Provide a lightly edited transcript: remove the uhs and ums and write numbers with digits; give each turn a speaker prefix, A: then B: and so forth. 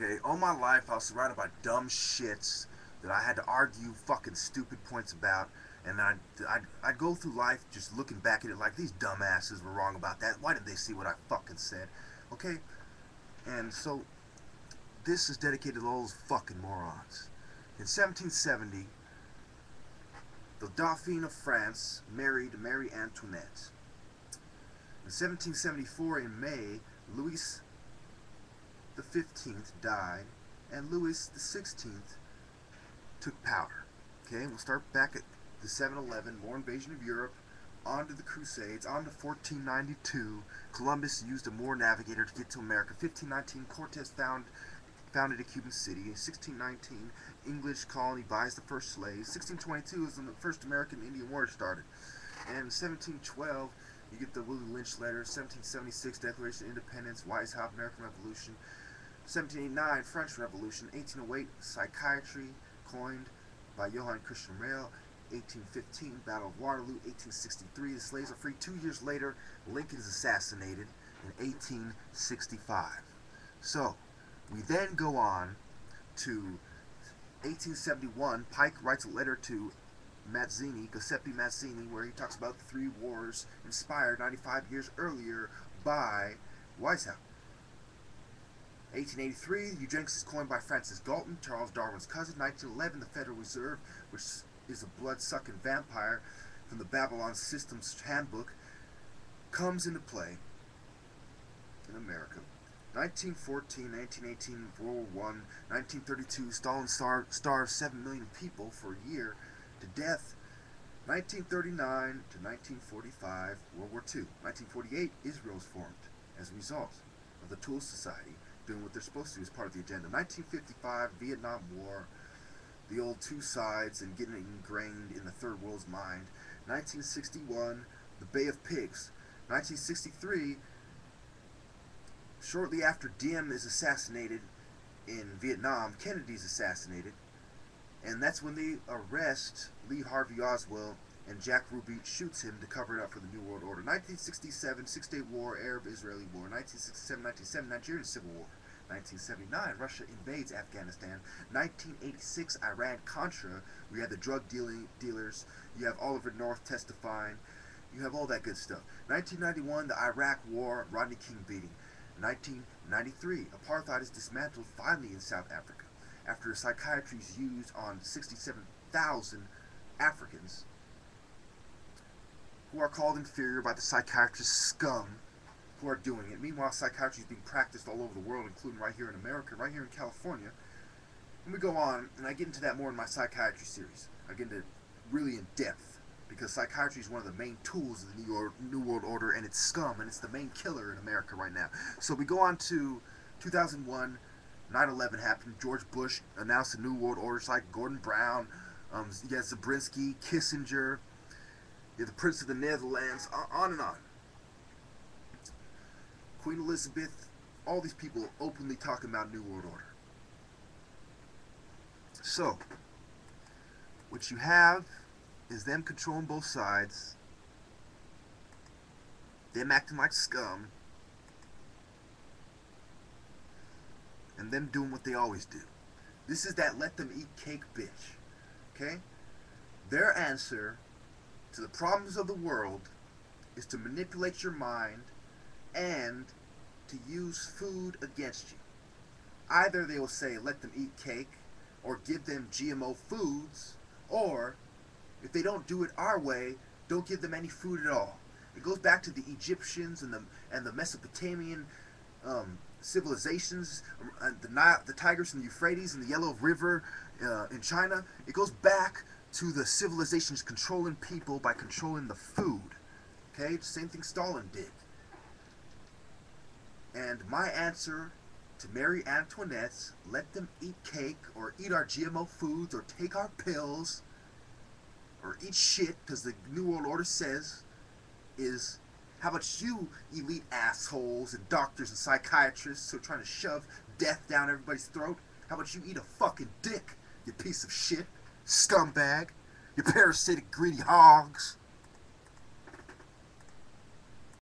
A: Okay, all my life I was surrounded by dumb shits that I had to argue fucking stupid points about, and I'd go through life just looking back at it like these dumbasses were wrong about that. Why didn't they see what I fucking said? Okay, and so this is dedicated to all those fucking morons. In 1770, the Dauphin of France married Marie Antoinette. In 1774, in May, Louis the 15th died, and Louis the 16th took power. Okay, we'll start back at the 711, more invasion of Europe, on to the Crusades, on to 1492. Columbus used a Moor navigator to get to America. 1519, Cortez founded a Cuban city. In 1619, English colony buys the first slaves. 1622 is when the first American-Indian War started. And in 1712, you get the Willie Lynch letter. 1776, Declaration of Independence. Weishaupt, American Revolution. 1789, French Revolution. 1808, psychiatry, coined by Johann Christian Reil. 1815, Battle of Waterloo. 1863, the slaves are free. 2 years later, Lincoln is assassinated in 1865. So, we then go on to 1871. Pike writes a letter to Giuseppe Mazzini, where he talks about the three wars inspired 95 years earlier by Weishaupt. 1883, eugenics is coined by Francis Galton, Charles Darwin's cousin. 1911, the Federal Reserve, which is a blood-sucking vampire from the Babylon Systems Handbook, comes into play in America. 1914, 1918, World War I, 1932, Stalin starved 7 million people for a year to death. 1939 to 1945, World War II. 1948, Israel is formed as a result of the Tool Society doing what they're supposed to do as part of the agenda. 1955, Vietnam War, the old two sides and getting ingrained in the third world's mind. 1961, the Bay of Pigs. 1963, shortly after Diem is assassinated in Vietnam, Kennedy's assassinated, and that's when they arrest Lee Harvey Oswald, and Jack Ruby shoots him to cover it up for the New World Order. 1967, Six-Day War, Arab-Israeli War. 1967, 1970, Nigerian Civil War. 1979, Russia invades Afghanistan. 1986, Iran-Contra. We have the drug dealers. You have Oliver North testifying. You have all that good stuff. 1991, the Iraq War, Rodney King beating. 1993, apartheid is dismantled finally in South Africa after psychiatry is used on 67,000 Africans who are called inferior by the psychiatrist scum who are doing it. Meanwhile, psychiatry is being practiced all over the world, including right here in America, right here in California. And we go on, and I get into that more in my psychiatry series. I get into really in depth, because psychiatry is one of the main tools of the New World Order, and it's scum, and it's the main killer in America right now. So we go on to 2001, 9/11 happened, George Bush announced a New World Order. It's like Gordon Brown, you got Zabriskie, Kissinger, you have the Prince of the Netherlands, on and on. Queen Elizabeth, all these people openly talking about New World Order. So, what you have is them controlling both sides, them acting like scum, and them doing what they always do. This is that let them eat cake bitch. Okay? Their answer to the problems of the world is to manipulate your mind and to use food against you. Either they will say let them eat cake or give them GMO foods, or if they don't do it our way, don't give them any food at all. It goes back to the Egyptians and the Mesopotamian civilizations, the Tigris and the Euphrates and the Yellow River in China. It goes back to the civilizations controlling people by controlling the food. Okay, same thing Stalin did. And my answer to Marie Antoinette's let them eat cake or eat our GMO foods or take our pills or eat shit because the New World Order says is, how about you elite assholes and doctors and psychiatrists who are trying to shove death down everybody's throat? How about you eat a fucking dick, you piece of shit, scumbag, you parasitic greedy hogs?